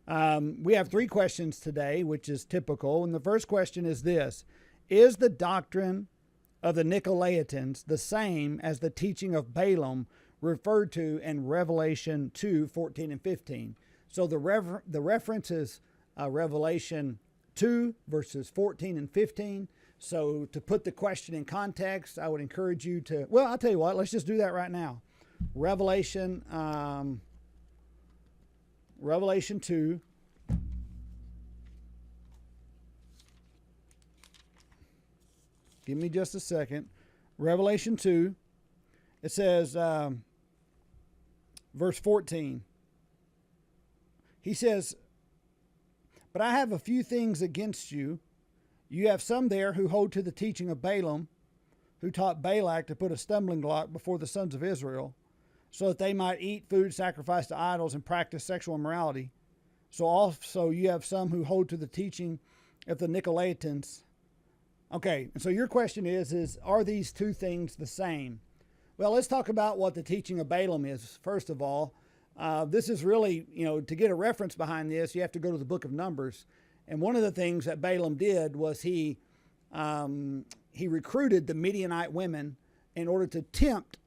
We have three questions today, which is typical. And the first question is this: is the doctrine of the Nicolaitans the same as the teaching of Balaam referred to in Revelation 2:14 and 15? So the reference is Revelation 2, verses 14 and 15. So to put the question in context, I would encourage you to, well, I'll tell you what, let's just do that right now. Revelation 2. Give me just a second. Revelation 2. It says, verse 14. He says, "But I have a few things against you. You have some there who hold to the teaching of Balaam, who taught Balak to put a stumbling block before the sons of Israel, so that they might eat food sacrificed to idols and practice sexual immorality. So also you have some who hold to the teaching of the Nicolaitans." Okay, so your question is are these two things the same? Well, let's talk about what the teaching of Balaam is. First of all, this is really, to get a reference behind this, you have to go to the book of Numbers. And one of the things that Balaam did was he recruited the Midianite women in order to tempt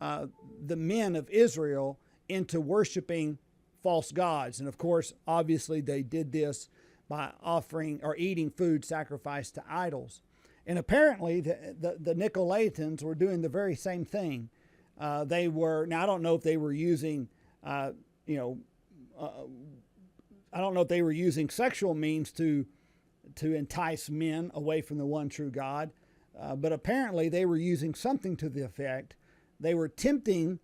the men of Israel into worshiping false gods. And of course, obviously, they did this by offering or eating food sacrificed to idols. And apparently, the Nicolaitans were doing the very same thing. They were, now I don't know if they were using, I don't know if they were using sexual means to entice men away from the one true God, but apparently they were using something to the effect. They were tempting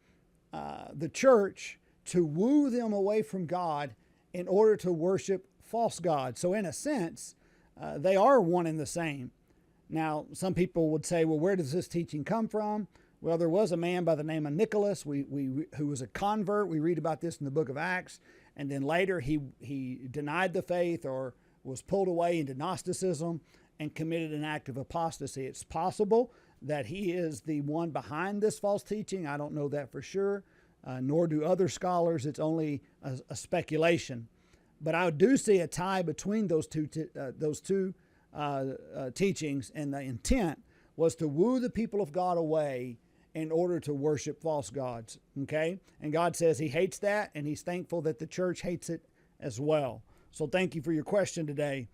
the church to woo them away from God in order to worship false gods. So in a sense, they are one and the same. Now, some people would say, well, where does this teaching come from? Well, there was a man by the name of Nicholas who was a convert. We read about this in the book of Acts. And then later he denied the faith or was pulled away into Gnosticism and committed an act of apostasy. It's possible that he is the one behind this false teaching. I don't know that for sure, nor do other scholars. It's only a speculation. But I do see a tie between those two teachings, and the intent was to woo the people of God away in order to worship false gods. Okay? And God says he hates that, and he's thankful that the church hates it as well. So thank you for your question today.